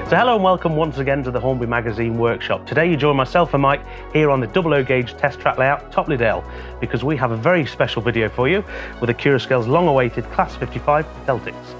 So hello and welcome once again to the Hornby magazine workshop. Today you join myself and Mike here on the 00 gauge test track layout Topley Dale, because we have a very special video for you with Accurascale's long-awaited Class 55 Deltics.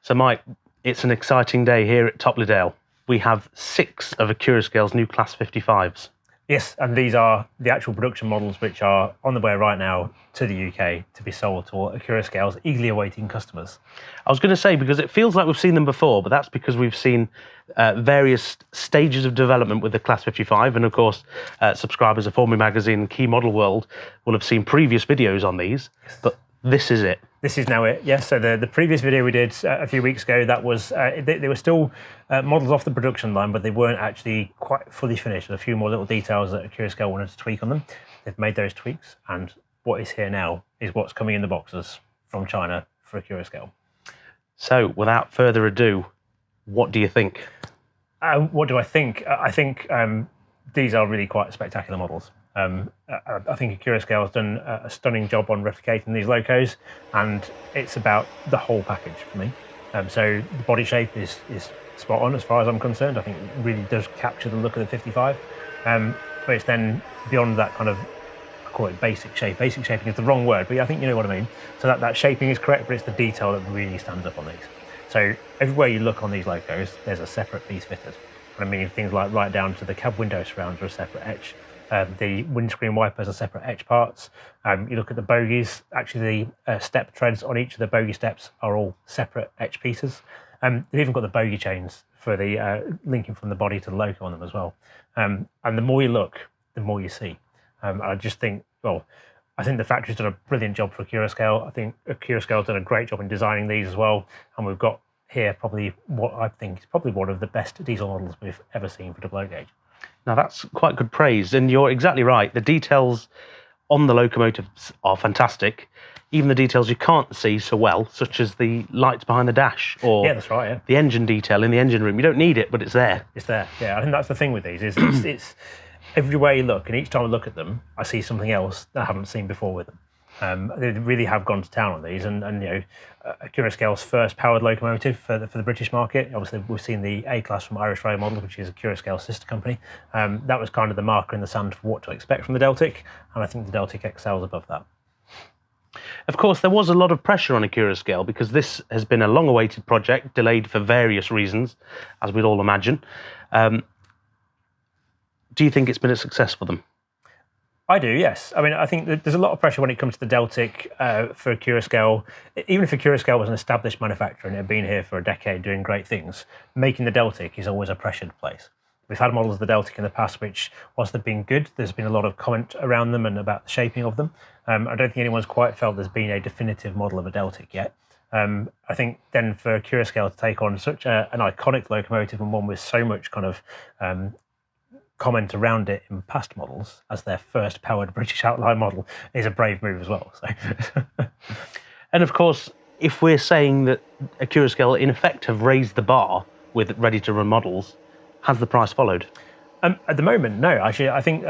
So Mike, it's an exciting day here at Topley Dale. We have 6 of Accurascale's new Class 55s. Yes, and these are the actual production models which are on the way right now to the UK to be sold to Accurascale's eagerly awaiting customers. I was going to say, because it feels like we've seen them before, but that's because we've seen various stages of development with the Class 55, and of course subscribers of Hornby magazine and Key Model World will have seen previous videos on these, but this is it. This is now it, yes. So the previous video we did a few weeks ago, that was, they were still models off the production line, but they weren't actually quite fully finished. There's a few more little details that Accurascale wanted to tweak on them. They've made those tweaks, and what is here now is what's coming in the boxes from China for Accurascale. So without further ado, what do you think? What do I think? I think these are really quite spectacular models. I think Accurascale has done a stunning job on replicating these locos, and it's about the whole package for me. So the body shape is spot on as far as I'm concerned. I think it really does capture the look of the 55, but it's then beyond that kind of, I call it basic shape. Basic shaping is the wrong word, but I think you know what I mean. So that shaping is correct, but it's the detail that really stands up on these. So everywhere you look on these locos, there's a separate piece fitted. And I mean things like right down to the cab window surrounds are a separate etch. The windscreen wipers are separate etch parts. You look at the bogies, actually the step treads on each of the bogie steps are all separate etch pieces. They've even got the bogie chains for the linking from the body to the loco on them as well. And the more you look, the more you see. I just think, well, I think the factory's done a brilliant job for Accurascale. I think Accurascale's done a great job in designing these as well. And we've got here probably what I think is probably one of the best diesel models we've ever seen for 00 gauge. Now that's quite good praise, and you're exactly right. The details on the locomotives are fantastic. Even the details you can't see so well, such as the lights behind the dash, or yeah, that's right, yeah, the engine detail in the engine room. You don't need it, but it's there. It's there, yeah. I think that's the thing with these, is it's everywhere you look, and each time I look at them, I see something else that I haven't seen before with them. They really have gone to town on these, and you know, Accurascale's first powered locomotive for the British market. Obviously, we've seen the A-Class from Irish Rail Models, which is Accurascale's sister company. That was kind of the marker in the sand for what to expect from the Deltic, and I think the Deltic excels above that. Of course, there was a lot of pressure on Accurascale because this has been a long-awaited project, delayed for various reasons, as we'd all imagine. Do you think it's been a success for them? I do, yes. I mean, I think that there's a lot of pressure when it comes to the Deltic for Accurascale. Even if Accurascale was an established manufacturer and it had been here for a decade doing great things, making the Deltic is always a pressured place. We've had models of the Deltic in the past which, whilst they've been good, there's been a lot of comment around them and about the shaping of them. I don't think anyone's quite felt there's been a definitive model of a Deltic yet. I think then for Accurascale to take on such an iconic locomotive and one with so much kind of comment around it in past models as their first powered British outline model is a brave move as well. So. And of course, if we're saying that Accurascale in effect have raised the bar with ready-to-run models, has the price followed? At the moment, no. Actually, I think,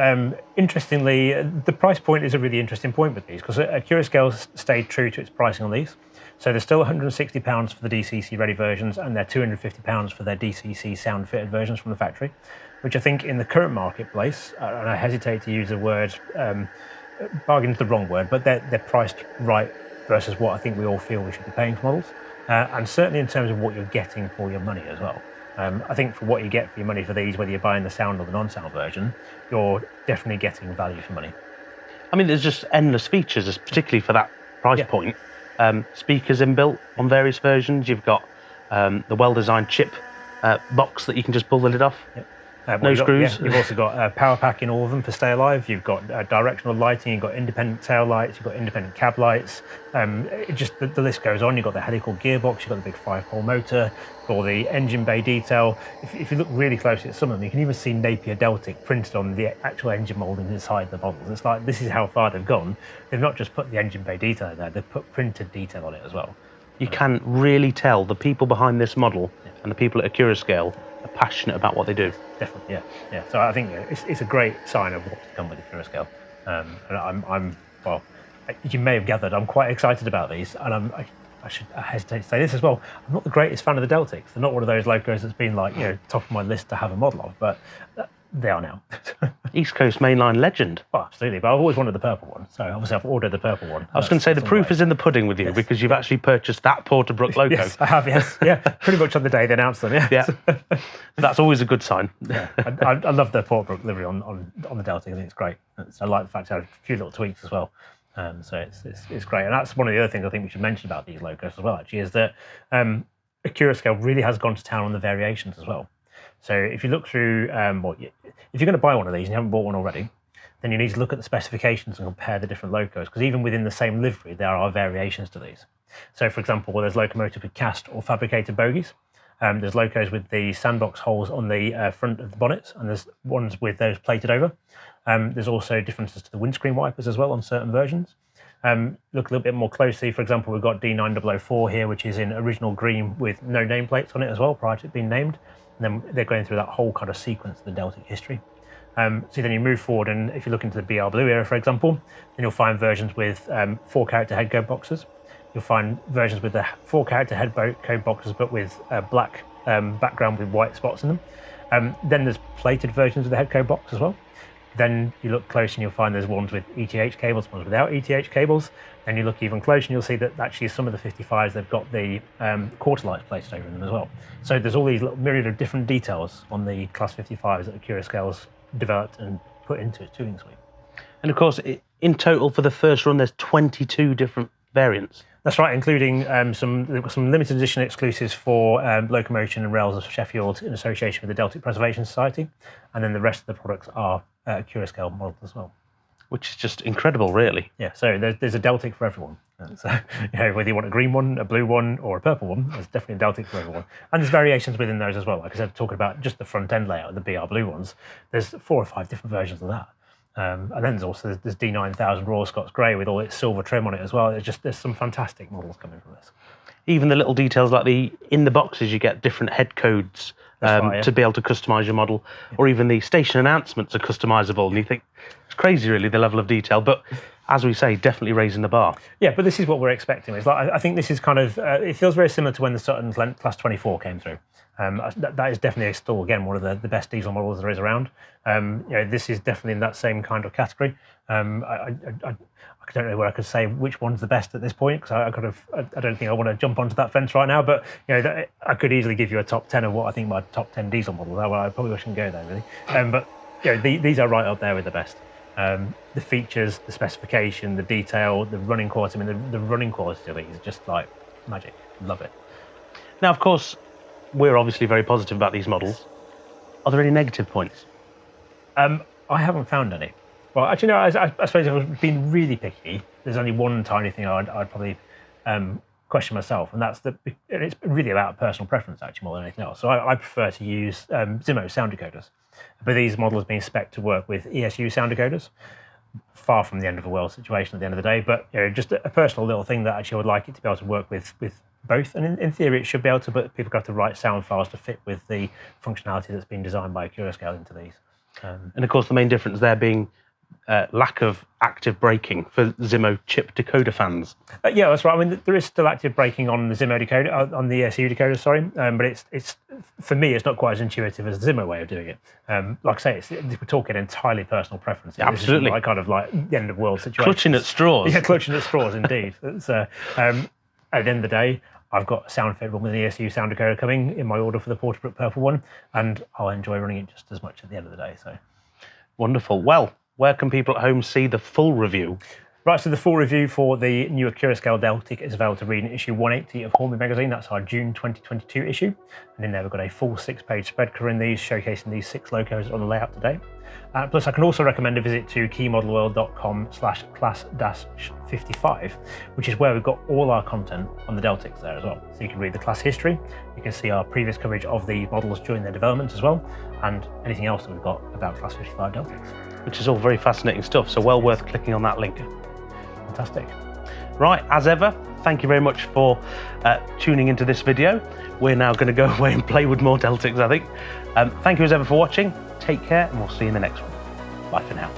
interestingly, the price point is a really interesting point with these because Accurascale stayed true to its pricing on these. So they're still £160 for the DCC-ready versions and they're £250 for their DCC sound-fitted versions from the factory, which I think in the current marketplace, and I hesitate to use the word, bargain's the wrong word, but they're priced right versus what I think we all feel we should be paying for models. And certainly in terms of what you're getting for your money as well. I think for what you get for your money for these, whether you're buying the sound or the non-sound version, you're definitely getting value for money. I mean, there's just endless features, particularly for that price point. Speakers inbuilt on various versions. You've got the well-designed chip box that you can just pull the lid off. Yep. No screws. You've also got power pack in all of them for Stay Alive. You've got directional lighting. You've got independent tail lights. You've got independent cab lights. The list goes on. You've got the helical gearbox. You've got the big 5-pole motor. For the engine bay detail. If you look really closely at some of them, you can even see Napier Deltic printed on the actual engine moulding inside the models. It's like this is how far they've gone. They've not just put the engine bay detail there; they've put printed detail on it as well. You can really tell the people behind this model and the people at Accurascale are passionate about what they do. Definitely, yeah. So I think it's a great sign of what's to come with Accurascale. And I'm well, you may have gathered, I'm quite excited about these, and I hesitate to say this as well. I'm not the greatest fan of the Deltics. They're not one of those locos that's been like top of my list to have a model of, but they are now. East Coast mainline legend. Well, absolutely, but I've always wanted the purple one, so obviously I've ordered the purple one. I was going to say the proof is in the pudding with you because you've actually purchased that Porterbrook loco. Yes, I have. Yes, yeah, pretty much on the day they announced them. Yeah, That's always a good sign. Yeah. I love the Porterbrook livery on the Deltic. I think it's great. I like the fact it had a few little tweaks as well. So it's great, and that's one of the other things I think we should mention about these locos as well. Actually, is that Accurascale really has gone to town on the variations as well. So if you look through, if you're going to buy one of these and you haven't bought one already, then you need to look at the specifications and compare the different locos, because even within the same livery, there are variations to these. So, for example, there's locomotive with cast or fabricated bogies. There's locos with the sandbox holes on the front of the bonnets, and there's ones with those plated over. There's also differences to the windscreen wipers as well on certain versions. Look a little bit more closely, for example, we've got D9004 here, which is in original green with no nameplates on it as well, prior to it being named. And then they're going through that whole kind of sequence of the Deltic history. So then you move forward, and if you look into the BR Blue era, for example, then you'll find versions with 4-character head code boxes. You'll find versions with the 4-character head code boxes, but with a black background with white spots in them. Then there's plated versions of the head code box as well. Then you look close and you'll find there's ones with ETH cables, ones without ETH cables. Then you look even closer and you'll see that actually some of the 55s, they've got the quarter lights placed over them as well. So there's all these little myriad of different details on the Class 55s that Accurascale's developed and put into its tooling suite. And of course, in total for the first run, there's 22 different variants. That's right, including some limited edition exclusives for Locomotion and Rails of Sheffield in association with the Deltic Preservation Society. And then the rest of the products are Accurascale models as well. Which is just incredible, really. Yeah, so there's a Deltic for everyone. So, whether you want a green one, a blue one, or a purple one, there's definitely a Deltic for everyone. And there's variations within those as well. Like I said, talking about just the front end layout, the BR Blue ones, there's 4 or 5 different versions of that. And then there's also there's D9000 Royal Scots Grey with all its silver trim on it as well. There's some fantastic models coming from this. Even the little details like in the boxes, you get different head codes to be able to customise your model, or even the station announcements are customisable. And you think it's crazy, really, the level of detail. But as we say, definitely raising the bar. Yeah, but this is what we're expecting. It's like I think this is kind of it feels very similar to when the Sutton Class 24 came through. That is definitely still, again, one of the best diesel models there is around. This is definitely in that same kind of category. I don't know where I could say which one's the best at this point, because I don't think I want to jump onto that fence right now. But I could easily give you a top 10 of what I think my top 10 diesel models are. Well, I probably shouldn't go there really. But these are right up there with the best. The features, the specification, the detail, the running quality. I mean, the running quality of these is just like magic. Love it. Now, of course, we're obviously very positive about these models. Are there any negative points? I haven't found any. Well, actually, no, I suppose if I was being really picky, there's only one tiny thing I'd probably question myself, and it's really about personal preference actually more than anything else. So I prefer to use Zimo sound decoders, but these models being spec'd to work with ESU sound decoders. Far from the end of the world situation at the end of the day, but just a personal little thing that actually I would like it to be able to work with both, and in theory it should be able to, but people have to write sound files to fit with the functionality that's been designed by Accurascale into these. And of course the main difference there being lack of active braking for Zimo chip decoder fans. Yeah, that's right. I mean, there is still active braking on the Zimo decoder, on the ESU decoder, sorry, but it's for me, it's not quite as intuitive as the Zimo way of doing it. Like I say, we're talking entirely personal preference. Yeah, absolutely. This is kind of like the end of world situation. Clutching at straws. Yeah, clutching at straws, indeed. It's, at the end of the day, I've got a sound fit one with an ESU sound decoder coming in my order for the Porterbrook Purple one, and I'll enjoy running it just as much at the end of the day. So, wonderful. Well, where can people at home see the full review? Right, so the full review for the new Accurascale Deltic is available to read in issue 180 of Hornby magazine. That's our June 2022 issue. And in there we've got a full 6-page spread covering these, showcasing these 6 locos on the layout today. Plus I can also recommend a visit to keymodelworld.com/class-55, which is where we've got all our content on the Deltics there as well. So you can read the class history, you can see our previous coverage of the models during their development as well, and anything else that we've got about class 55 Deltics. Which is all very fascinating stuff, so well worth clicking on that link. Fantastic. Right, as ever, thank you very much for tuning into this video. We're now going to go away and play with more Deltics, I think. Thank you as ever for watching. Take care, and we'll see you in the next one. Bye for now.